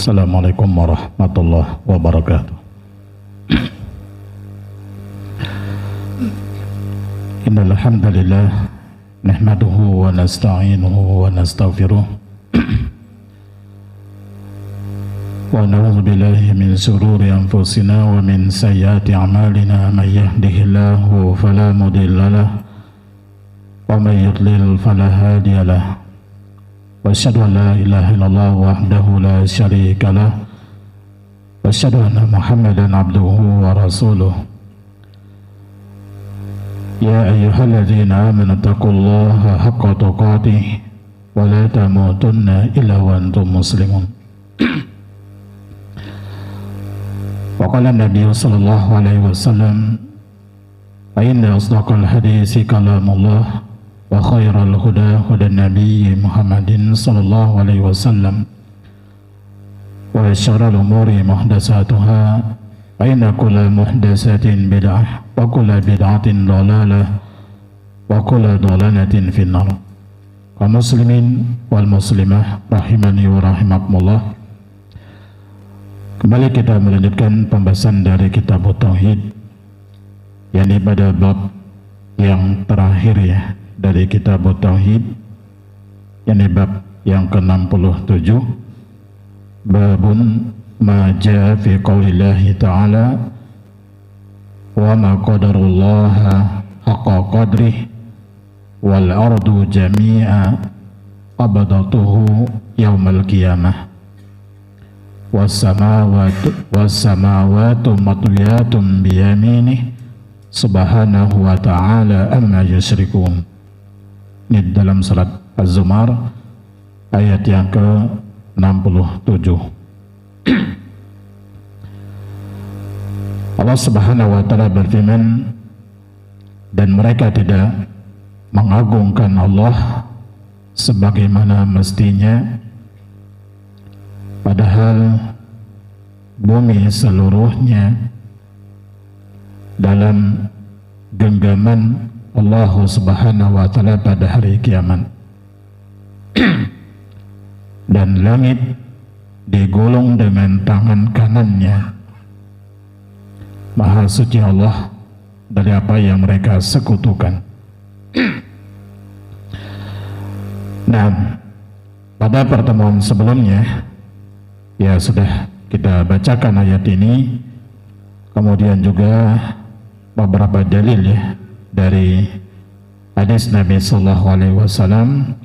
Assalamualaikum warahmatullahi wabarakatuh. Innal hamdalillah nahmaduhu wa nasta'inuhu wa nastaghfiruh wa na'udzu billahi min shururi anfusina wa min sayyiati a'malina may yahdihillahu fala mudilla lahu wa may yudlil fala hadiya lahu. وأشهد أن لا إله إلا الله وحده لا شريك له وأشهد أن محمدا عبده ورسوله يا أيها الذين آمنوا اتقوا الله حق تقاته ولا تموتن إلا وأنتم مسلمون. وقال النبي صلى الله عليه وسلم فإن أصدق الحديث كلام الله وخير الهدى هدى النبي محمد صلى الله عليه وسلم وشر الأمور محدثاتها فإن كل محدثة بدعة وكل بدعة ضلالة وكل ضلالة في النار. Kaum muslimin wal muslimah rahimani wa rahimakumullah. Kembali kita melanjutkan pembahasan dari kitab Tauhid, yakni pada bab yang terakhir ya dari kitab Tauhid, yakni bab yang ke-67, babun ma jaa fi qaulillahi ta'ala wa ma qadarullaha haqqa qadrih wal ardu jami'a qabdatuhu yaumal qiyamah was samawatu matwiyatun biyaminih subhanahu wa ta'ala amma yusyrikun. Ini dalam surat Az-Zumar ayat yang ke-67. Allah Subhanahu wa ta'ala berfirman, dan mereka tidak mengagungkan Allah sebagaimana mestinya, padahal bumi seluruhnya dalam genggaman Allah Subhanahu wa ta'ala pada hari kiamat. Dan langit digulung dengan tangan kanannya. Maha suci Allah dari apa yang mereka sekutukan. Nah, pada pertemuan sebelumnya ya sudah kita bacakan ayat ini, kemudian juga beberapa dalil ya dari hadis Nabi Sallallahu Alaihi Wasallam,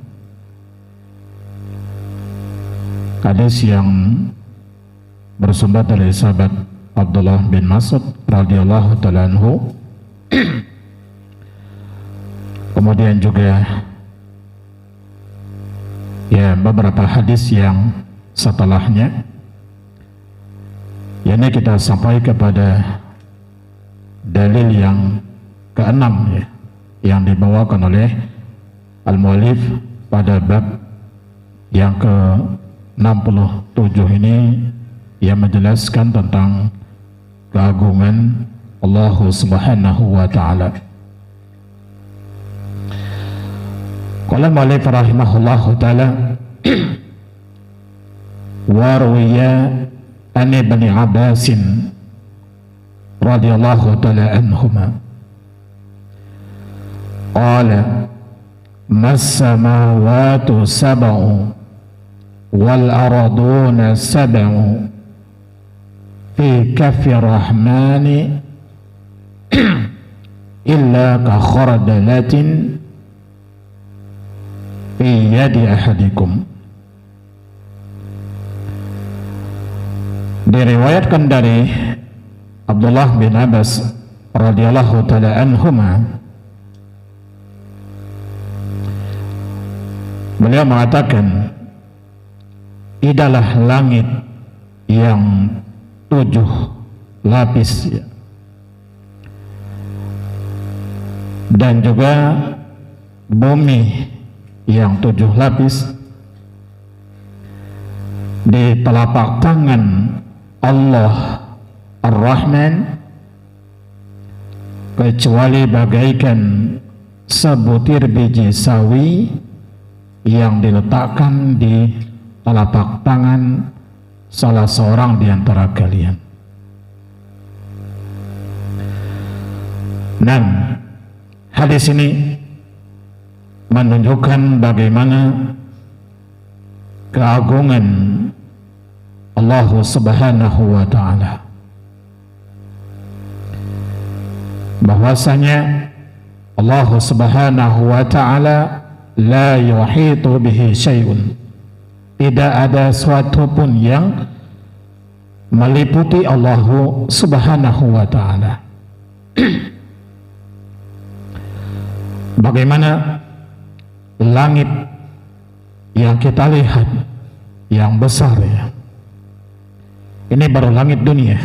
hadis yang bersumber dari sahabat Abdullah bin Mas'ud radhiyallahu ta'ala anhu. Kemudian juga ya beberapa hadis yang setelahnya, yakni kita sampai kepada dalil yang keenam ya, yang dibawakan oleh al-mu'allif pada bab yang ke-67 ini, yang menjelaskan tentang keagungan Allah Subhanahu wa ta'ala. Qala al-mu'allif rahimahullahu ta'ala wa ruwiya an ibn Abbasin radhiyallahu ta'ala anhuma qala mas-samawatu sab'u wal arduna sab'u fi kaffi rahmani illa ka khardalatin fi yadi ahadikum. Diriwayatkan dari Abdullah bin Abbas radhiyallahu ta'ala anhuma, beliau mengatakan, idalah langit yang 7 lapis ya, dan juga bumi yang 7 lapis di telapak tangan Allah Ar-Rahman, kecuali bagaikan sebutir biji sawi yang diletakkan di telapak tangan salah seorang di antara kalian. Dan hadis ini menunjukkan bagaimana keagungan Allah Subhanahu wa ta'ala, bahwasanya Allah Subhanahu wa ta'ala la yuhitu bihi syai'un, tidak ada suatu pun yang meliputi Allah Subhanahu wa ta'ala. Bagaimana langit yang kita lihat yang besar ya, ini baru langit dunia.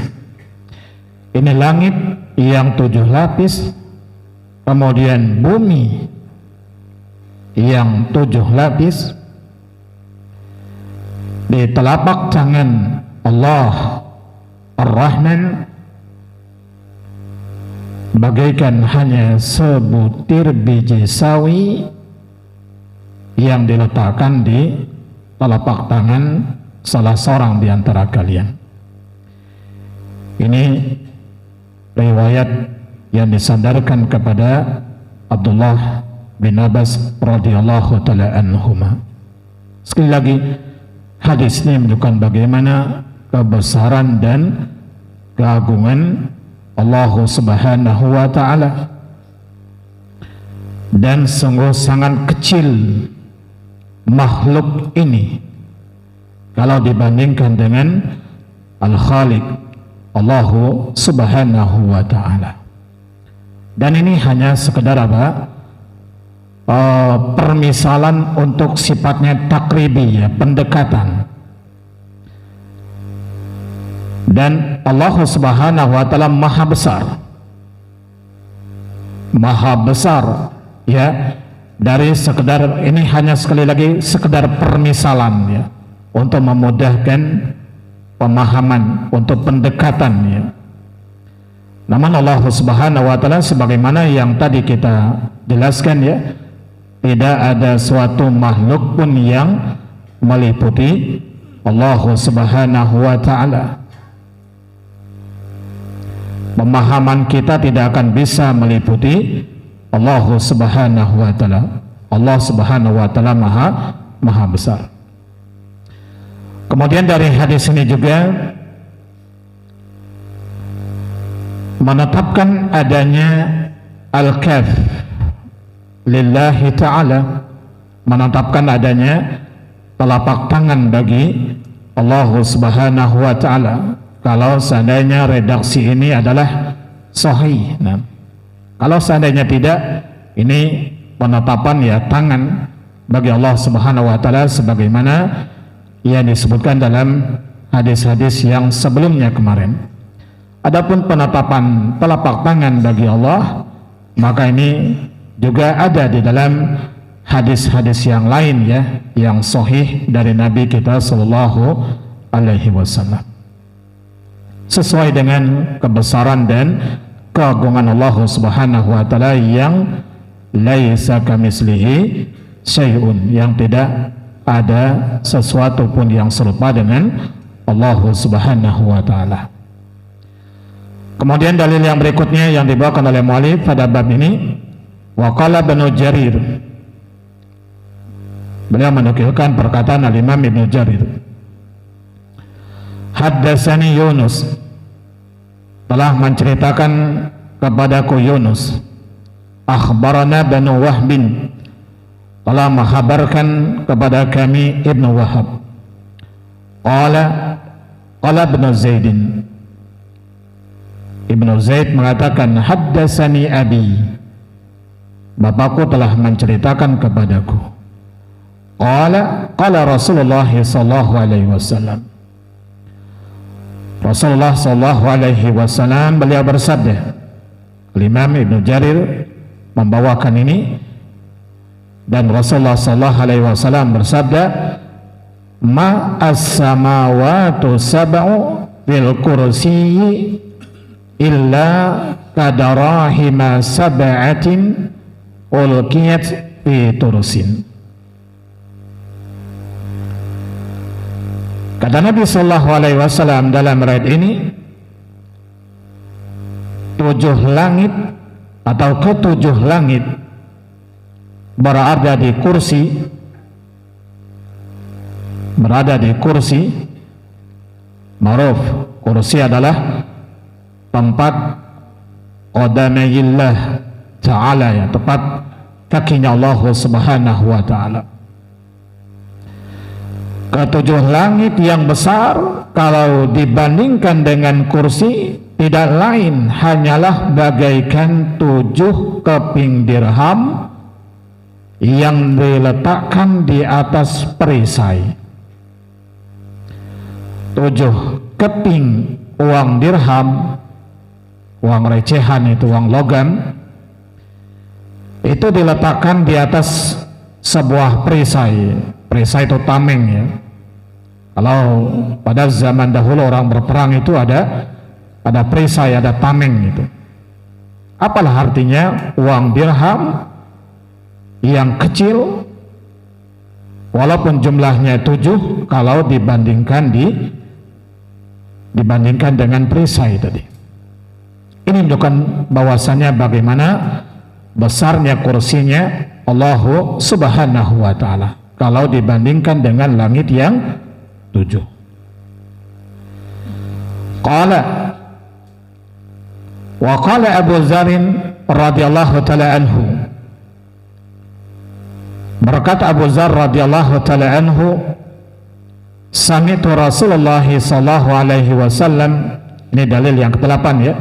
Ini langit yang 7 lapis, kemudian bumi yang 7 lapis. Di telapak tangan Allah Ar-Rahman bagaikan hanya sebutir biji sawi yang diletakkan di telapak tangan salah seorang di antara kalian. Ini riwayat yang disandarkan kepada Abdullah bin Abbas radhiyallahu taala anhuma. Sekali lagi, hadis ini menunjukkan bagaimana kebesaran dan keagungan Allah Subhanahu wa ta'ala, dan sungguh sangat kecil makhluk ini kalau dibandingkan dengan Al-Khaliq Allah Subhanahu wa ta'ala. Dan ini hanya sekedar apa? Permisalan untuk sifatnya takribi ya, pendekatan. Dan Allah Subhanahu wa ta'ala maha besar ya, dari sekedar ini hanya sekali lagi sekedar permisalan ya, untuk memudahkan pemahaman, untuk pendekatan ya. Namun Allah Subhanahu wa ta'ala sebagaimana yang tadi kita jelaskan ya, tidak ada suatu makhluk pun yang meliputi Allah Subhanahu wa ta'ala. Pemahaman kita tidak akan bisa meliputi Allah Subhanahu wa ta'ala. Allah Subhanahu wa ta'ala maha besar. Kemudian dari hadis ini juga menetapkan adanya al-kaf lillahi ta'ala, menetapkan adanya telapak tangan bagi Allah Subhanahu wa ta'ala. Kalau seandainya redaksi ini adalah sahih, nah, kalau seandainya tidak, ini penetapan ya tangan bagi Allah Subhanahu wa ta'ala sebagaimana yang disebutkan dalam hadis-hadis yang sebelumnya kemarin. Adapun penetapan telapak tangan bagi Allah, maka ini juga ada di dalam hadis-hadis yang lain ya, yang sahih dari Nabi kita sallallahu alaihi wasallam, sesuai dengan kebesaran dan keagungan Allah Subhanahu wa ta'ala yang laisa kamitslihi syai'un, yang tidak ada sesuatu pun yang serupa dengan Allah Subhanahu wa ta'ala. Kemudian dalil yang berikutnya yang dibawakan oleh mu'allif pada bab ini, wa qala Ibnu Jarir, beliau menukilkan perkataan Al-Imam Ibnu Jarir, haddatsani Yunus, telah menceritakan kepadaku Yunus, akhbarana Banu Wahbin, telah menghabarkan kepada kami Ibnu Wahab, qala Ibnu Zaidin, Ibnu Zaid mengatakan haddatsani abi, bapakku telah menceritakan kepadaku, qala Rasulullah sallallahu alaihi wasallam, Rasulullah sallallahu alaihi wasallam beliau bersabda. Imam Ibnu Jarir membawakan ini, dan Rasulullah sallallahu alaihi wasallam bersabda, ma as-samawatu sab'u fil kursiyyi illa kadarahima sab'atin ulqiyat fi tursin. Kata Nabi Sallallahu Alaihi Wasallam dalam riwayat ini, 7 langit atau ke-7 langit berada di kursi. Ma'ruf, kursi adalah tempat qadamayillah ta'ala, ya, tempat kakinya Allah Subhanahu wa ta'ala. Ke-7 langit yang besar kalau dibandingkan dengan kursi tidak lain hanyalah bagaikan 7 keping dirham yang diletakkan di atas perisai. 7 keping uang dirham, uang recehan, itu uang logam, itu diletakkan di atas sebuah perisai. Perisai itu tameng, ya. Kalau pada zaman dahulu orang berperang itu ada perisai, ada tameng gitu. Apalah artinya uang dirham yang kecil walaupun jumlahnya 7 kalau dibandingkan dengan perisai tadi. Ini menunjukkan bahwasannya bagaimana besarnya kursinya Allah Subhanahu wa ta'ala kalau dibandingkan dengan langit yang 7. Qala wa qala Abu Dzar radhiyallahu ta'ala anhu, berkata Abu Dzar radhiyallahu ta'ala anhu, sami'tu Rasulullah sallallahu alaihi wasallam. Ini dalil yang ke-8, ya.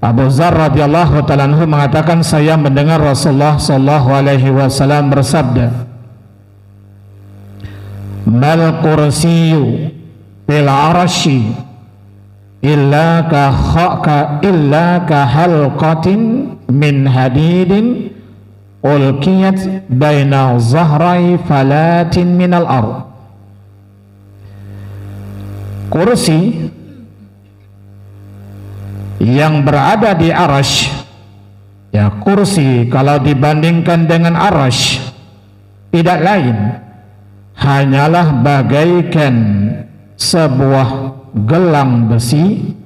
Abu Dzar radhiyallahu ta'ala anhu mengatakan, saya mendengar Rasulullah sallallahu alaihi wasallam bersabda, mal kursiyyu fil arsy illa ka halqatin min hadidin ulqiyat baina zahrai falatin minal ard. Kursi yang berada di arasy, ya, kursi kalau dibandingkan dengan arasy tidak lain hanyalah bagaikan sebuah gelang besi,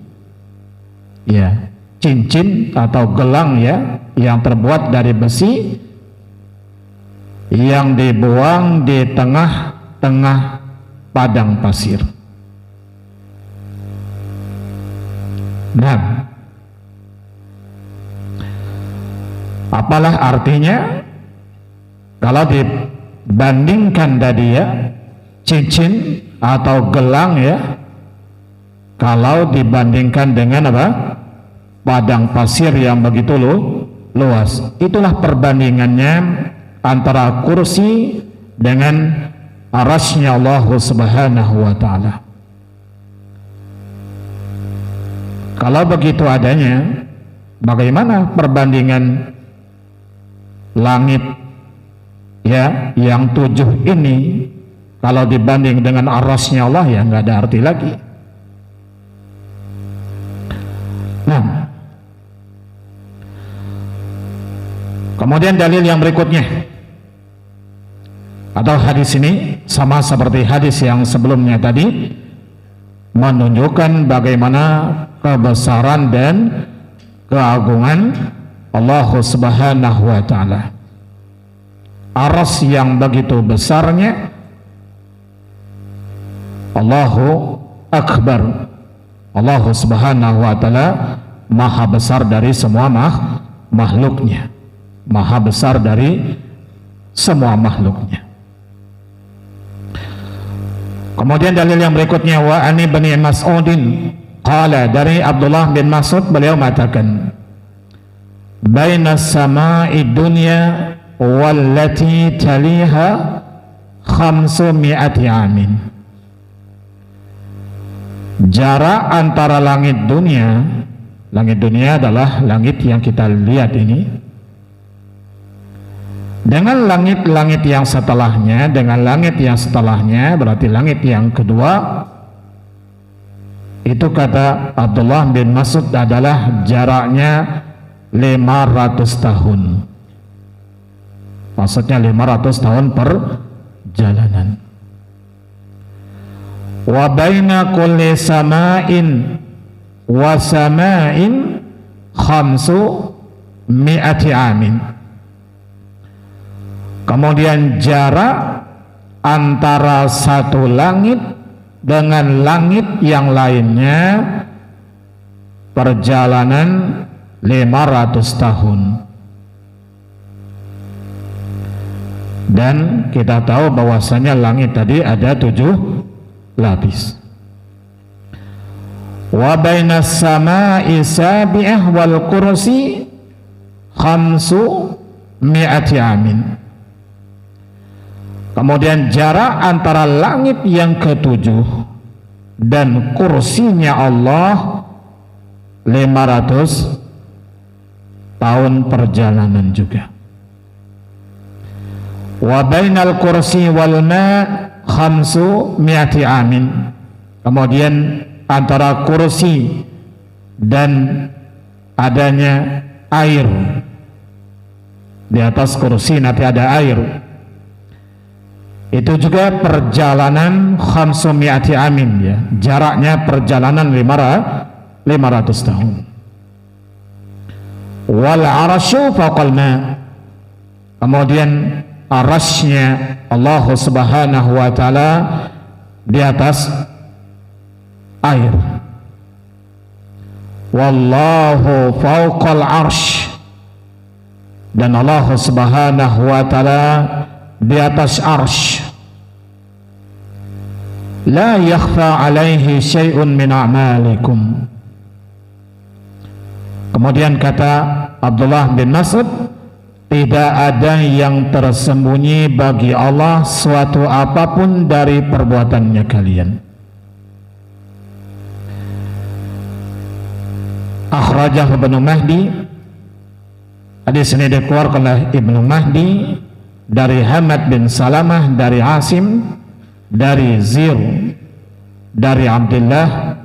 ya, cincin atau gelang, ya, yang terbuat dari besi yang dibuang di tengah-tengah padang pasir. Nah, apalah artinya kalau dibandingkan tadi, ya, cincin atau gelang, ya, kalau dibandingkan dengan apa? Padang pasir yang begitu luas. Itulah perbandingannya antara kursi dengan arasy-Nya Allah Subhanahu wa ta'ala. Kalau begitu adanya, bagaimana perbandingan langit, ya, yang 7 ini kalau dibanding dengan arasy-Nya Allah, ya, nggak ada arti lagi. Nah, kemudian dalil yang berikutnya atau hadis ini sama seperti hadis yang sebelumnya tadi, menunjukkan bagaimana kebesaran dan keagungan Allah Subhanahu wa ta'ala. Arasy yang begitu besarnya, Allahu Akbar. Allah Subhanahu wa ta'ala maha besar dari semua makhluknya, maha besar dari semua makhluknya. Kemudian dalil yang berikutnya, wa ani bin Mas'udin qala, dari Abdullah bin Mas'ud beliau mengatakan, baina samai dunya wallati taliha 500 amin. Jarak antara langit dunia adalah langit yang kita lihat ini, dengan langit-langit yang setelahnya, berarti langit yang kedua, itu kata Abdullah bin Mas'ud adalah jaraknya 500 tahun. Maksudnya 500 tahun perjalanan. wa baina kulli sama'in wa sama'in khamsu mi'ati amin. Kemudian jarak antara satu langit dengan langit yang lainnya perjalanan 500 tahun. Dan kita tahu bahwasanya langit tadi ada 7 lapis. Wa bainas sama'i sabi'ah wal kursi khamsu mi'ati amin. Kemudian jarak antara langit yang ke-7 dan kursinya Allah 500 tahun perjalanan juga. Wa bainal kursi wal ma' khamsu mi'ati amin. Kemudian antara kursi dan adanya air, di atas kursi nanti ada air, itu juga perjalanan khamsu mi'ati amin, ya, jaraknya perjalanan 500 tahun. Wal arsyu fawqal ma'. Kemudian arasnya Allah Subhanahu wa ta'ala di atas air. Wallahu fawqal arsy. Dan Allah Subhanahu wa ta'ala di atas arsy. La yakhfa alaihi syai'un min a'malikum. Kemudian kata Abdullah bin Mas'ud, tidak ada yang tersembunyi bagi Allah suatu apapun dari perbuatannya kalian. Akhrajah Ibnu Mahdi. Hadis ini dikeluarkan oleh Ibnu Mahdi dari Hamad bin Salamah, dari Asim, dari Zir, dari Abdullah,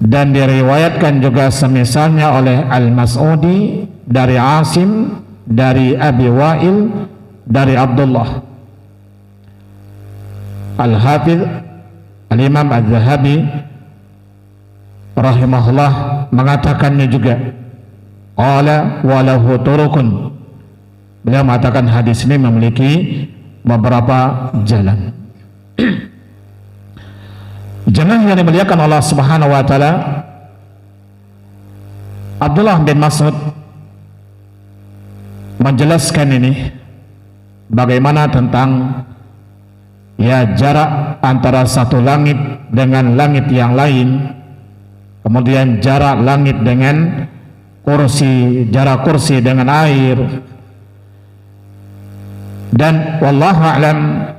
dan diriwayatkan juga semisalnya oleh Al-Mas'udi dari Asim, dari Abi Wa'il, dari Abdullah. Al-Hafidh Al-Imam Al-Zahabi rahimahullah mengatakannya juga, qala walahu turukun. Beliau mengatakan hadis ini memiliki beberapa jalan. Jemaah yang dimuliakan Allah Subhanahu wa ta'ala, Abdullah bin Mas'ud menjelaskan ini bagaimana tentang ya jarak antara satu langit dengan langit yang lain, kemudian jarak langit dengan kursi, jarak kursi dengan air. Dan wallahu a'lam,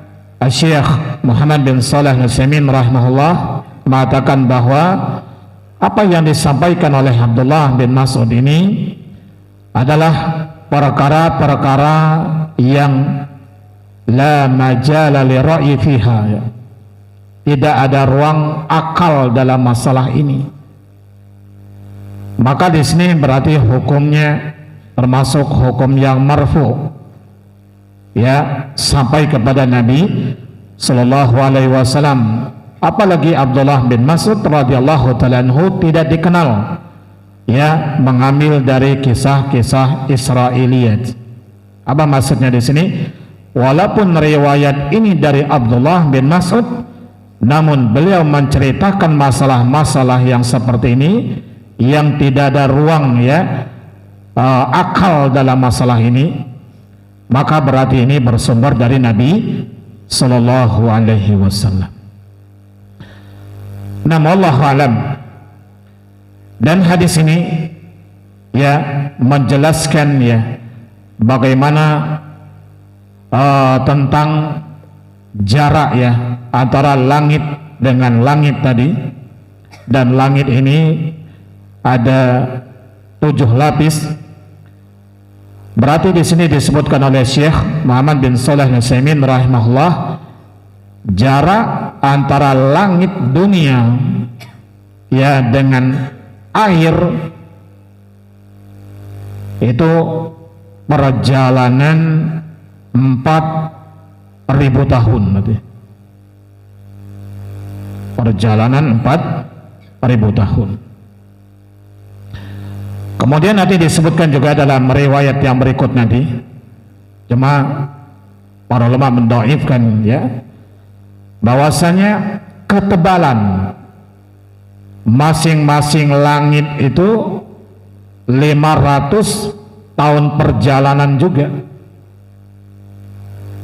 Syekh Muhammad bin Shalih Al-Utsaimin rahimahullah mengatakan bahwa apa yang disampaikan oleh Abdullah bin Mas'ud ini adalah perkara-perkara yang la majala li ra'yi fiha, ya. Tidak ada ruang akal dalam masalah ini. Maka di sini berarti hukumnya termasuk hukum yang marfu, ya, sampai kepada Nabi sallallahu alaihi wasallam. Apalagi Abdullah bin Mas'ud radhiyallahu ta'ala anhu tidak dikenal, ya, mengambil dari kisah-kisah Israiliyat. Apa maksudnya di sini? Walaupun riwayat ini dari Abdullah bin Mas'ud, namun beliau menceritakan masalah-masalah yang seperti ini yang tidak ada ruang, ya, akal dalam masalah ini, maka berarti ini bersumber dari Nabi sallallahu alaihi wasallam. Nah, wallahu alam. Dan hadis ini, ya, menjelaskan, ya, bagaimana tentang jarak, ya, antara langit dengan langit tadi. Dan langit ini ada 7 lapis. Berarti di sini disebutkan oleh Syekh Muhammad bin Shalih Al-Utsaimin rahimahullah, jarak antara langit dunia, ya, dengan air itu perjalanan 4.000 tahun. perjalanan 4.000 tahun. Kemudian nanti disebutkan juga dalam riwayat yang berikut nanti, cuma para ulama mendhaifkan ya, bahwasanya ketebalan masing-masing langit itu 500 tahun perjalanan juga.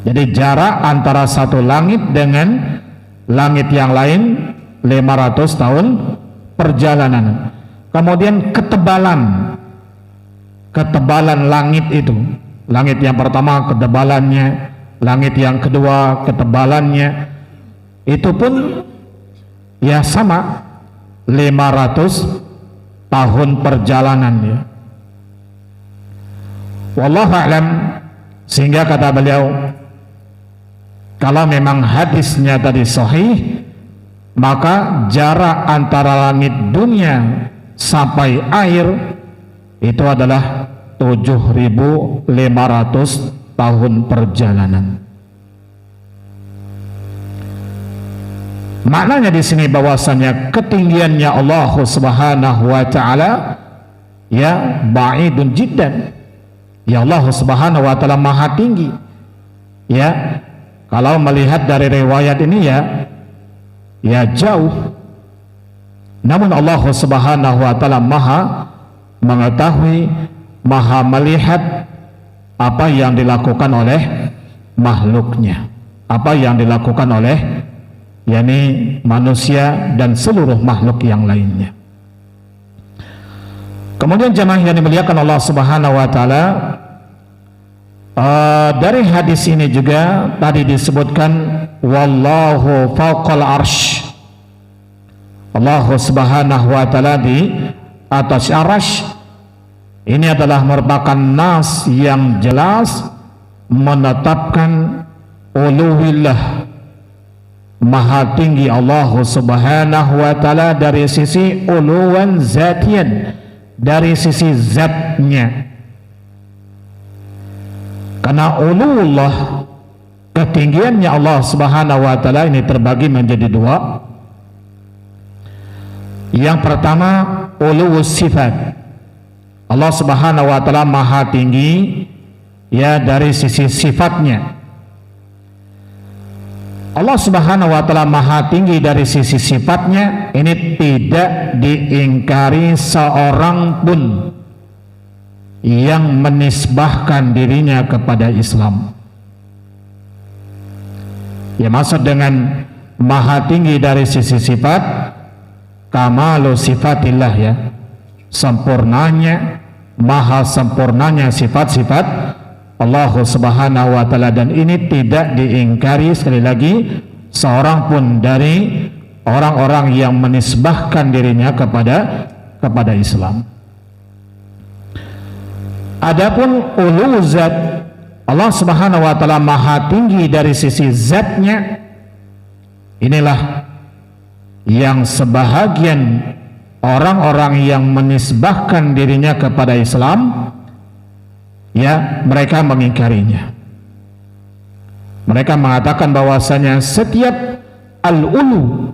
Jadi jarak antara satu langit dengan langit yang lain 500 tahun perjalanan. Kemudian ketebalan langit itu, langit yang pertama ketebalannya, langit yang kedua ketebalannya, itu pun ya sama 500 tahun perjalanan ya. Wallahu a'lam. Sehingga kata beliau, kalau memang hadisnya tadi sahih, maka jarak antara langit dunia sampai air itu adalah 7.500 tahun perjalanan. Maknanya di sini bahwasanya ketinggiannya Allah Subhanahu wa taala ya ba'idun jiddan. Ya Allah Subhanahu wa taala maha tinggi. Ya, kalau melihat dari riwayat ini ya jauh. Namun Allah Subhanahu wa taala maha mengetahui, maha melihat apa yang dilakukan oleh makhluknya, apa yang dilakukan oleh yakni manusia dan seluruh makhluk yang lainnya. Kemudian jemaah yang dimuliakan Allah Subhanahu wa taala, dari hadis ini juga tadi disebutkan wallahu fawqal arsy. Allah Subhanahu wa taala di atas arsy. Ini adalah merupakan nas yang jelas menetapkan uluwillah, maha tinggi Allah Subhanahu wa taala dari sisi uluwan zatian, dari sisi zatnya. Karena uluwullah, ketinggiannya Allah Subhanahu wa taala ini terbagi menjadi dua. Yang pertama uluwus sifat. Allah Subhanahu wa taala maha tinggi ya dari sisi sifatnya. Allah Subhanahu wa taala maha tinggi dari sisi sifatnya, ini tidak diingkari seorang pun yang menisbahkan dirinya kepada Islam. Ya, maksud dengan maha tinggi dari sisi sifat, kamalu sifatillah ya, sempurnanya, maha sempurnanya sifat-sifat Allah Subhanahu wa taala, dan ini tidak diingkari sekali lagi seorang pun dari orang-orang yang menisbahkan dirinya kepada Islam. Adapun ulu zat, Allah Subhanahu wa taala maha tinggi dari sisi zatnya, inilah yang sebahagian orang-orang yang menisbahkan dirinya kepada Islam ya mereka mengingkarinya. Mereka mengatakan bahwasanya setiap al-ulu,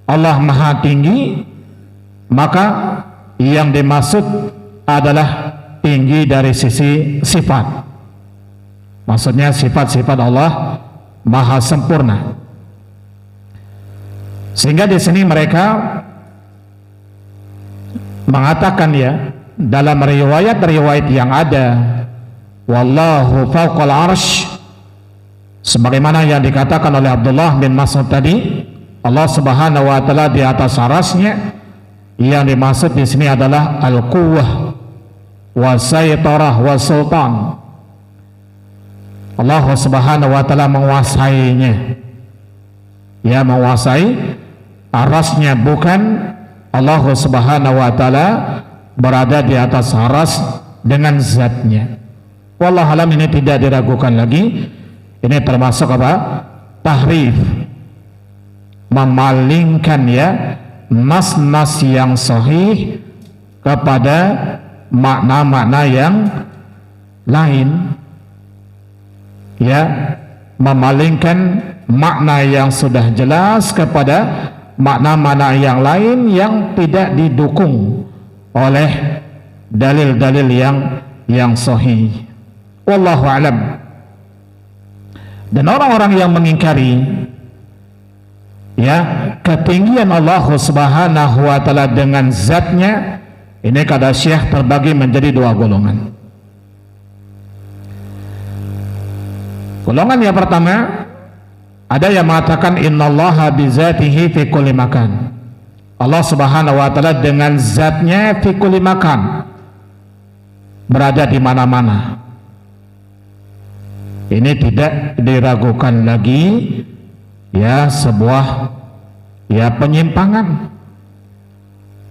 Allah maha tinggi, maka yang dimaksud adalah tinggi dari sisi sifat. Maksudnya sifat-sifat Allah maha sempurna. Sehingga di sini mereka mengatakan ya, dalam riwayat-riwayat yang ada, wallahu fawqal arsy, sebagaimana yang dikatakan oleh Abdullah bin Mas'ud tadi, Allah Subhanahu wa taala di atas arasnya. Yang dimaksud di sini adalah al-quwwah wa saytarah wa sultan. Allah Subhanahu wa taala menguasainya, ya menguasai arasnya, bukan Allah Subhanahu wa taala berada di atas aras dengan zatnya. Wallahu alam, ini tidak diragukan lagi. Ini termasuk apa? Tahrif, memalingkan ya nas-nas yang sahih kepada makna-makna yang lain, ya memalingkan makna yang sudah jelas kepada makna-makna yang lain yang tidak didukung oleh dalil-dalil yang sahih. Wallahu a'lam. Dan orang-orang yang mengingkari ketinggian Allah Subhanahu wa taala dengan zatnya, ini kata Syekh terbagi menjadi dua golongan. Golongan yang pertama, ada yang mengatakan innallaha bizatihi fi kulli makan. Allah Subhanahu wa taala dengan zatnya fi kulli makan, berada di mana-mana. Ini tidak diragukan lagi sebuah penyimpangan.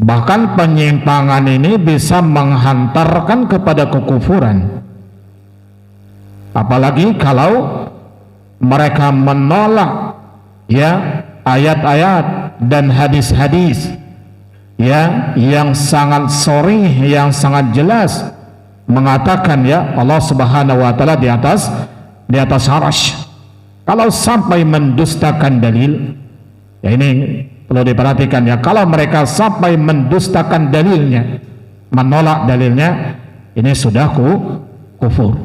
Bahkan penyimpangan ini bisa menghantarkan kepada kekufuran. Apalagi kalau mereka menolak ayat-ayat dan hadis-hadis yang sangat sharih, yang sangat jelas mengatakan Allah Subhanahu wa taala di atas arsy. Kalau sampai mendustakan dalil, ini perlu diperhatikan kalau mereka sampai mendustakan dalilnya, menolak dalilnya, ini sudah kufur,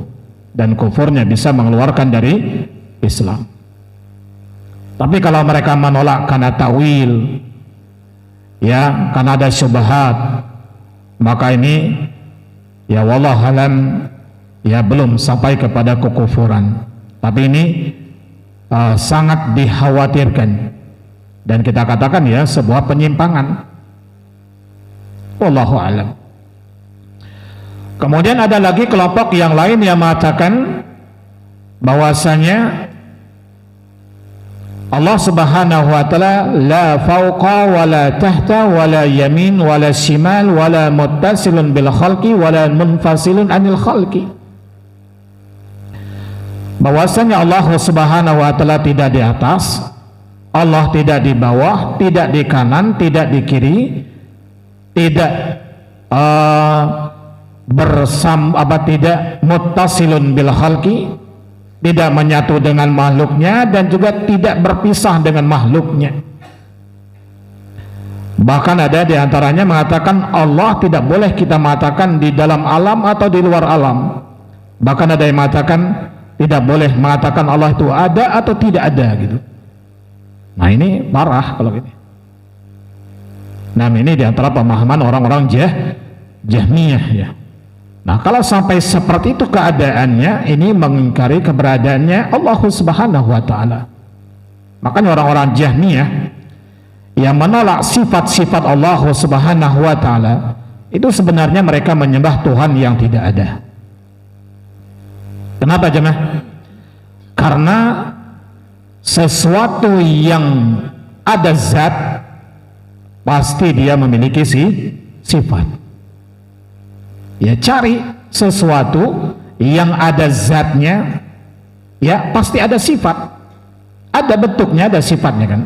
dan kufurnya bisa mengeluarkan dari Islam. Tapi kalau mereka menolak karena takwil, karena ada syubhat, maka ini wallahu alam belum sampai kepada kekufuran. Tapi ini sangat dikhawatirkan, dan kita katakan sebuah penyimpangan. Wallahu alam. Kemudian ada lagi kelompok yang lain yang mengatakan bahwasanya Allah Subhanahu wa taala la fawqa wa la tahta wa la yamin wa la shimal wa la muttasilun bil khalqi wa la munfasilun anil khalqi. Bahwasanya Allah Subhanahu wa taala tidak di atas, Allah tidak di bawah, tidak di kanan, tidak di kiri, tidak tidak muttasilun bil khalqi, tidak menyatu dengan makhluknya, dan juga tidak berpisah dengan makhluknya. Bahkan ada di antaranya mengatakan Allah tidak boleh kita mengatakan di dalam alam atau di luar alam. Bahkan ada yang mengatakan tidak boleh mengatakan Allah itu ada atau tidak ada gitu. Nah ini parah kalau ini. Nah ini di antara pemahaman orang-orang Jahmiyah Nah kalau sampai seperti itu keadaannya, ini mengingkari keberadaannya Allah Subhanahu wa taala. Makanya orang-orang Jahmiyah yang menolak sifat-sifat Allah Subhanahu wa taala, itu sebenarnya mereka menyembah Tuhan yang tidak ada. Kenapa jemaah? Karena sesuatu yang ada zat pasti dia memiliki sifat. Cari sesuatu yang ada zatnya, pasti ada sifat, ada bentuknya, ada sifatnya kan.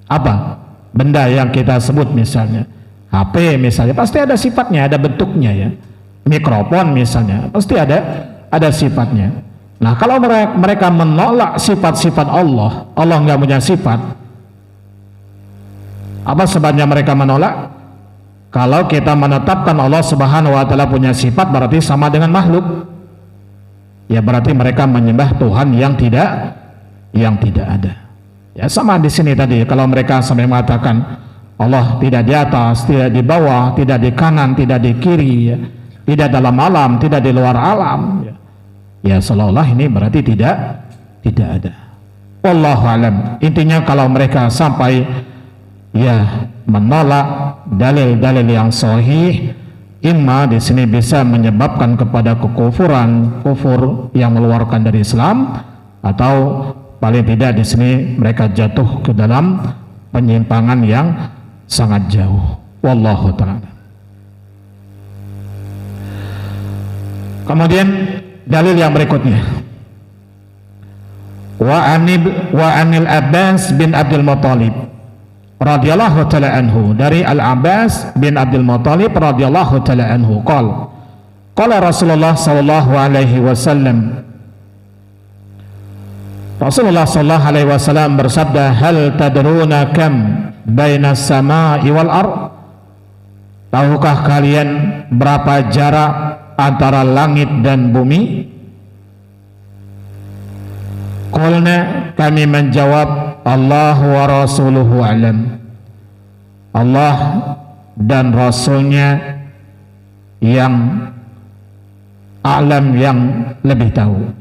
Apa? Benda yang kita sebut misalnya HP misalnya, pasti ada sifatnya, ada bentuknya Mikrofon misalnya, pasti ada sifatnya. Nah kalau mereka menolak sifat-sifat Allah nggak punya sifat. Apa sebabnya mereka menolak? Kalau kita menetapkan Allah Subhanahu wa taala punya sifat, berarti sama dengan makhluk. Berarti mereka menyembah Tuhan yang tidak ada. Sama di sini tadi, kalau mereka sampai mengatakan Allah tidak di atas, tidak di bawah, tidak di kanan, tidak di kiri, tidak dalam alam, tidak di luar alam. Seolah-olah ini berarti tidak ada. Wallahu alam. Intinya kalau mereka sampai menolak dalil-dalil yang sahih, imma di sini bisa menyebabkan kepada kekufuran, kufur yang mengeluarkan dari Islam, atau paling tidak di sini mereka jatuh ke dalam penyimpangan yang sangat jauh. Wallahu ta'ala. Kemudian dalil yang berikutnya, wa anil Abbas bin Abdul Muttalib radhiyallahu ta'ala anhu, dari Al-Abbas bin Abdul Muttalib radhiyallahu ta'ala anhu, qala Rasulullah sallallahu alaihi wasallam, Rasulullah sallallahu alaihi wasallam bersabda, "Hal tadruna kam bainas samai wal ard?" Tahukah kalian berapa jarak antara langit dan bumi? Qulna, kami menjawab, Allah wa rasuluhu alam. Allah dan Rasulnya yang a'lam, yang lebih tahu.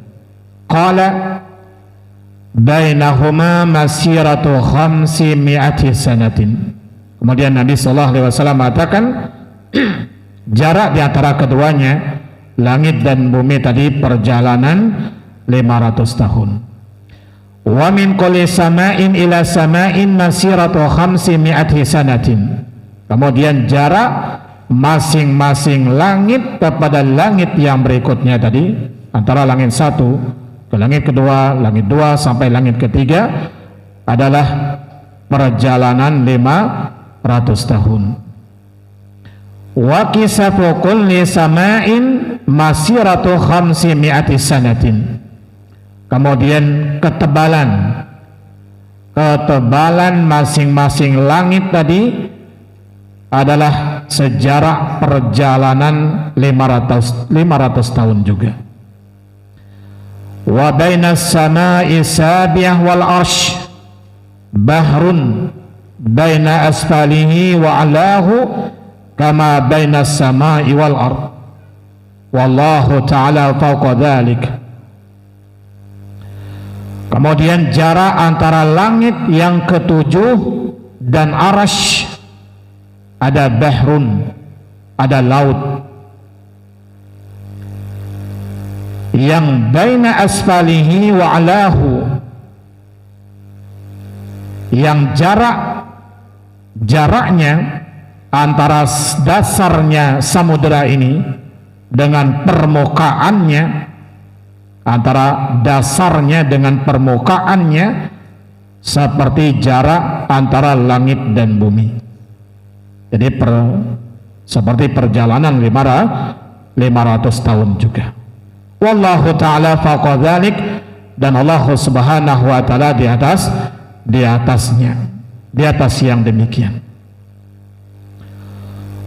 Qala bainahuma masiratu 500 sanatin. Kemudian Nabi sallallahu alaihi wasallam mengatakan jarak di antara keduanya, langit dan bumi tadi, perjalanan 500 tahun. Wa min kulli sama'in ila sama'in masiratu 500 sanatin. Kemudian jarak masing-masing langit kepada langit yang berikutnya tadi, antara langit satu ke langit kedua, langit dua sampai langit ketiga adalah perjalanan 500 tahun. Wa kisafu kulli sama'in masiratu 500 sanatin. Kemudian ketebalan masing-masing langit tadi adalah sejarah perjalanan 500 tahun juga. Wa bainas sama'i sabiyah wal arsh bahrun baina asfalihi wa alahu kama bainas sama'i wal ard wallahu ta'ala fawqa dhalik. Kemudian jarak antara langit yang ketujuh dan arasy ada bahrun, ada laut, yang baina asfalihi wa alahu, yang jaraknya antara dasarnya samudera ini dengan permukaannya, antara dasarnya dengan permukaannya seperti jarak antara langit dan bumi. Jadi seperti perjalanan 500 tahun juga. Wallahu ta'ala fawqa dzalik, dan Allah subhanahu wa ta'ala di atasnya, di atas yang demikian.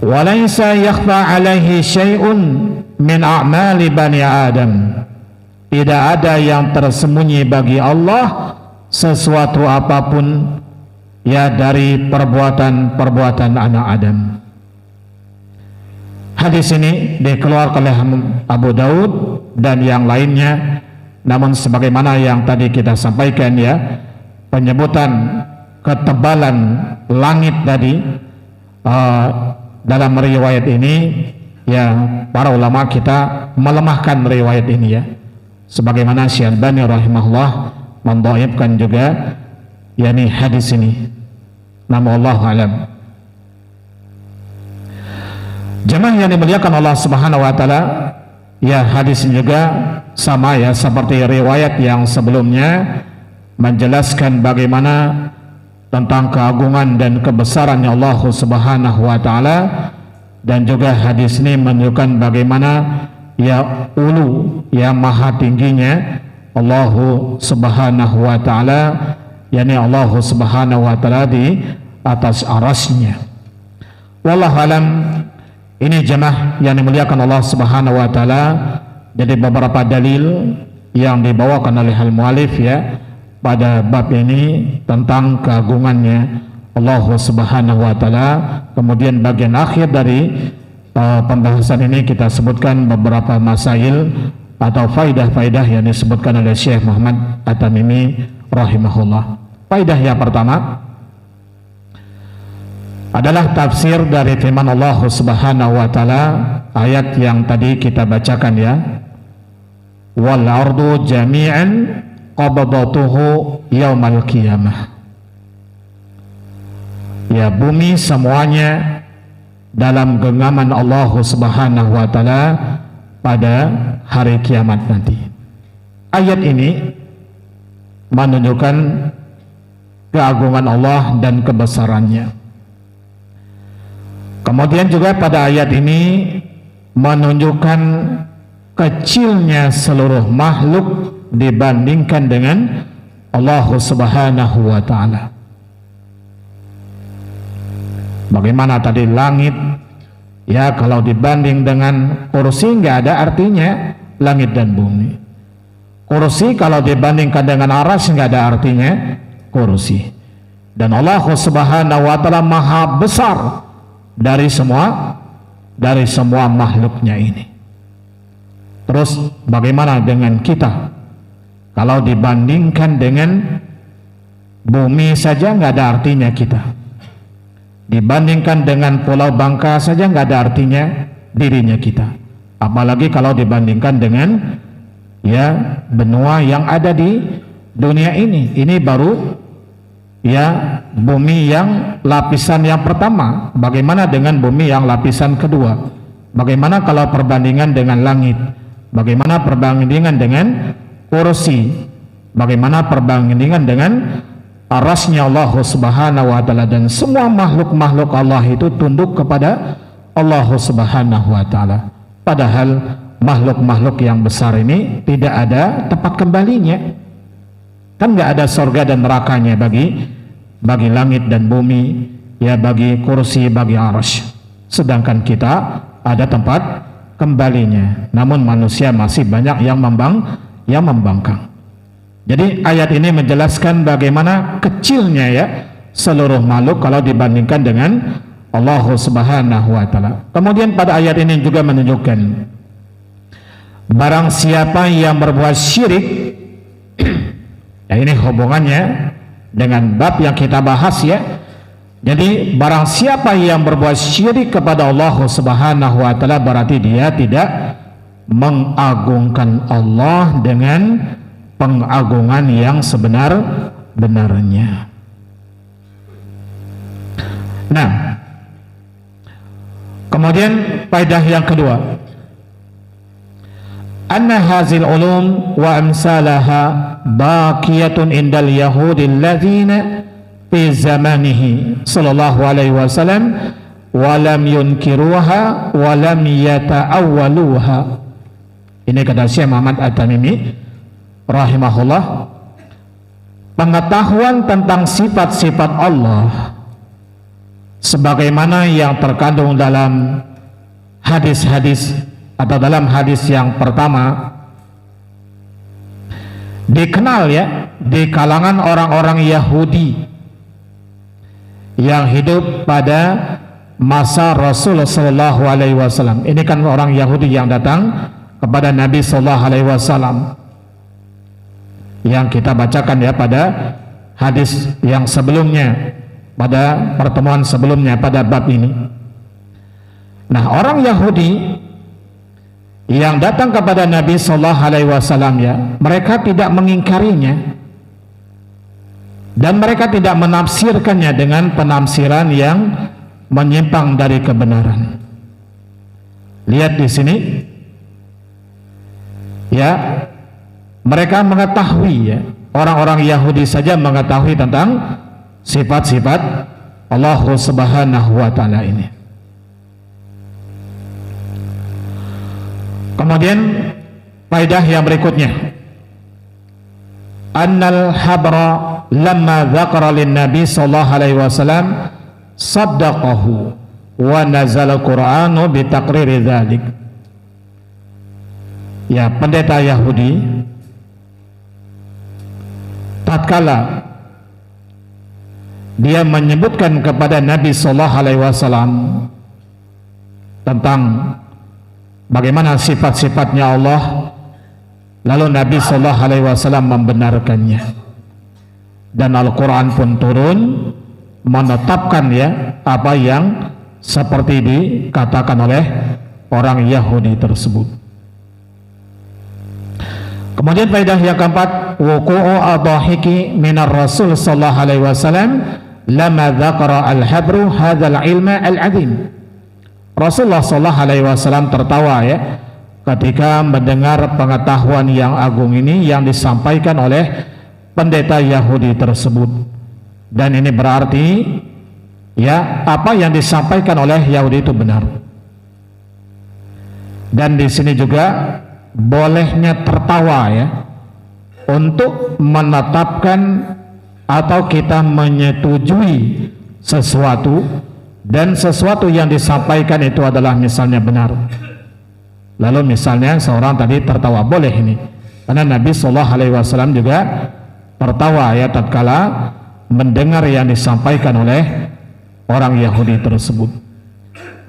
Walaysa yakhfa alaihi syai'un min a'mali bani Adam. Tidak ada yang tersembunyi bagi Allah sesuatu apapun ya dari perbuatan anak Adam. Hadis ini dikeluarkan oleh Abu Daud dan yang lainnya. Namun sebagaimana yang tadi kita sampaikan ya, penyebutan ketebalan langit tadi dalam riwayat ini ya, para ulama kita melemahkan riwayat ini ya. Sebagaimana Syekh Albani rahimahullah mendhaifkan juga yakni hadis ini. Nama Allah alam. Jemaah yang dimuliakan Allah Subhanahu wa taala, ya hadis ini juga sama ya seperti riwayat yang sebelumnya menjelaskan bagaimana tentang keagungan dan kebesarannya Allah Subhanahu wa taala, dan juga hadis ini menunjukkan bagaimana ya ulu, ya maha tingginya Allah Subhanahu wa taala, yakni Allah Subhanahu wa taala di atas arasnya. Wallahu alam. Ini jemaah yang dimuliakan Allah Subhanahu wa taala, jadi beberapa dalil yang dibawakan oleh al-muallif ya pada bab ini tentang keagungannya Allah Subhanahu wa taala. Kemudian bagian akhir dari pembahasan ini kita sebutkan beberapa masail atau faidah-faidah yang disebutkan oleh Syekh Muhammad At-Tamimi rahimahullah. Faidah yang pertama adalah tafsir dari firman Allah Subhanahu wa taala, ayat yang tadi kita bacakan ya. Wal ardu jami'an qabdatuhu yaumal qiyamah. Ya, bumi semuanya dalam genggaman Allah Subhanahu wa taala pada hari kiamat nanti. Ayat ini menunjukkan keagungan Allah dan kebesarannya. Kemudian juga pada ayat ini menunjukkan kecilnya seluruh makhluk dibandingkan dengan Allah Subhanahu wa ta'ala. Bagaimana tadi langit, ya kalau dibanding dengan kursi nggak ada artinya langit dan bumi. Kursi kalau dibandingkan dengan arsy nggak ada artinya kursi. Dan Allah Subhanahu wa ta'ala maha besar dari semua makhluknya ini. Terus bagaimana dengan kita? Kalau dibandingkan dengan bumi saja nggak ada artinya kita. Dibandingkan dengan Pulau Bangka saja nggak ada artinya dirinya kita. Apalagi kalau dibandingkan dengan ya benua yang ada di dunia ini. Ini baru ya bumi yang lapisan yang pertama. Bagaimana dengan bumi yang lapisan kedua? Bagaimana kalau perbandingan dengan langit? Bagaimana perbandingan dengan kursi? Bagaimana perbandingan dengan arasnya Allah Subhanahu wa ta'ala? Dan semua makhluk-makhluk Allah itu tunduk kepada Allah Subhanahu wa ta'ala. Padahal makhluk-makhluk yang besar ini tidak ada tempat kembalinya. Kan nggak ada surga dan nerakanya bagi langit dan bumi, ya bagi kursi, bagi arsy. Sedangkan kita ada tempat kembalinya. Namun manusia masih banyak yang membangkang. Jadi ayat ini menjelaskan bagaimana kecilnya ya seluruh makhluk kalau dibandingkan dengan Allah Subhanahu wa ta'ala. Kemudian pada ayat ini juga menunjukkan barang siapa yang berbuat syirik, ya ini hubungannya dengan bab yang kita bahas ya. Jadi barang siapa yang berbuat syirik kepada Allah Subhanahu wa ta'ala berarti dia tidak mengagungkan Allah dengan pengagungan yang sebenar-benarnya. Nah, kemudian faedah yang kedua, anna hazil ulum wa amsalaha baqiyatun indal yahudi alladzina fi zamanihi sallallahu alaihi wasallam wa lam yunkiruha wa lam yata'awwaluha. Ini kata Syekh Muhammad At-Tamimi rahimahullah, pengetahuan tentang sifat-sifat Allah sebagaimana yang terkandung dalam hadis-hadis atau dalam hadis yang pertama dikenal ya di kalangan orang-orang Yahudi yang hidup pada masa Rasulullah sallallahu alaihi wasallam. Ini kan orang Yahudi yang datang kepada Nabi sallallahu alaihi wasallam yang kita bacakan ya pada hadis yang sebelumnya, pada pertemuan sebelumnya pada bab ini. Nah, orang Yahudi yang datang kepada Nabi sallallahu alaihi wasallam ya, mereka tidak mengingkarinya dan mereka tidak menafsirkannya dengan penafsiran yang menyimpang dari kebenaran. Lihat di sini ya, mereka mengetahui ya, orang-orang Yahudi saja mengetahui tentang sifat-sifat Allah Subhanahu wa ta'ala ini. Kemudian faedah yang berikutnya, annal habra lamma dzakara lin nabi sallallahu alaihi wasallam saddaqahu wa nazala qur'anu bi taqriri dzalik. Ya, pendeta Yahudi tatkala dia menyebutkan kepada Nabi sallallahu alaihi wasallam tentang bagaimana sifat-sifatnya Allah, lalu Nabi sallallahu alaihi wasallam membenarkannya dan Al-Qur'an pun turun menetapkan ya apa yang seperti dikatakan oleh orang Yahudi tersebut. Kemudian faedah yang keempat, wuqu'u adhahiki minar Rasul sallallahu alaihi wasallam lama dzakara al-habru hadzal ilma al-'azim. Rasulullah sallallahu alaihi wasallam tertawa ya ketika mendengar pengetahuan yang agung ini yang disampaikan oleh pendeta Yahudi tersebut. Dan ini berarti ya apa yang disampaikan oleh Yahudi itu benar. Dan di sini juga bolehnya tertawa ya untuk menetapkan atau kita menyetujui sesuatu, dan sesuatu yang disampaikan itu adalah misalnya benar. Lalu misalnya seorang tadi tertawa, boleh ini, karena Nabi SAW juga tertawa ya tatkala mendengar yang disampaikan oleh orang Yahudi tersebut.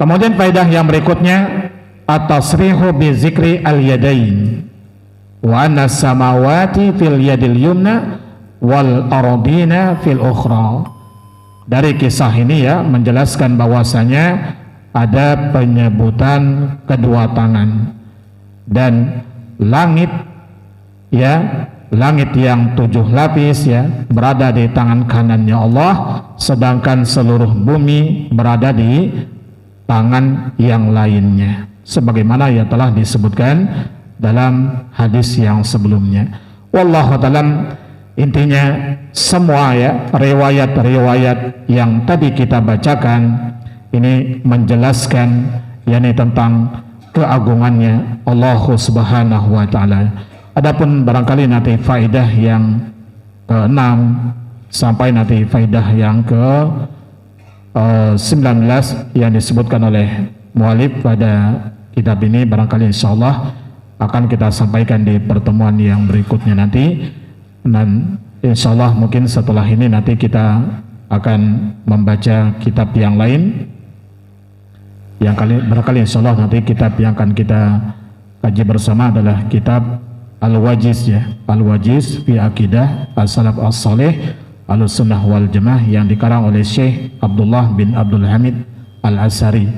Kemudian faedah yang berikutnya, at-tasrihu bi zikri al-yadain wa anna samawati fil yadil yumna wal ardina fil ukhra. Dari kisah ini ya menjelaskan bahwasanya ada penyebutan kedua tangan, dan langit ya, langit yang 7 lapis ya berada di tangan kanannya Allah, sedangkan seluruh bumi berada di tangan yang lainnya, sebagaimana yang telah disebutkan dalam hadis yang sebelumnya. Wallahu ta'ala, intinya semua ya riwayat-riwayat yang tadi kita bacakan ini menjelaskan yakni tentang keagungannya Allah Subhanahu wa taala. Adapun barangkali nanti faedah yang ke-6 sampai nanti faedah yang ke-19 yang disebutkan oleh mualif pada kitab ini, barangkali insyaallah akan kita sampaikan di pertemuan yang berikutnya nanti. Dan insyaallah mungkin setelah ini nanti kita akan membaca kitab yang lain yang barangkali insyaallah nanti kitab yang akan kita kaji bersama adalah kitab Al-Wajiz ya, Al-Wajiz fi Aqidah As-Salaf As-Salih Ahlussunnah wal Jamaah yang dikarang oleh Syekh Abdullah bin Abdul Hamid Al-Asari.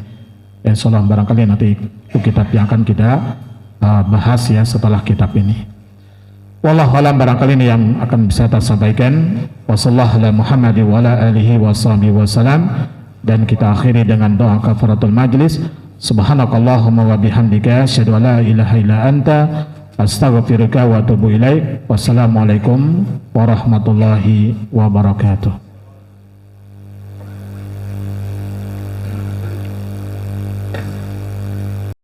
Insyaallah barangkali nanti itu kitab yang akan kita bahas ya setelah kitab ini. Wallahu a'lam, barangkali ini yang akan bisa saya sampaikan. Wassallallahu ala Muhammad wa ala alihi washabihi wasallam, dan kita akhiri dengan doa kafaratul majlis. Subhanakallahumma wa bihamdika asyhadu an la ilaha illa anta astaghfiruka wa atubu ilaik. Wassalamualaikum warahmatullahi wabarakatuh.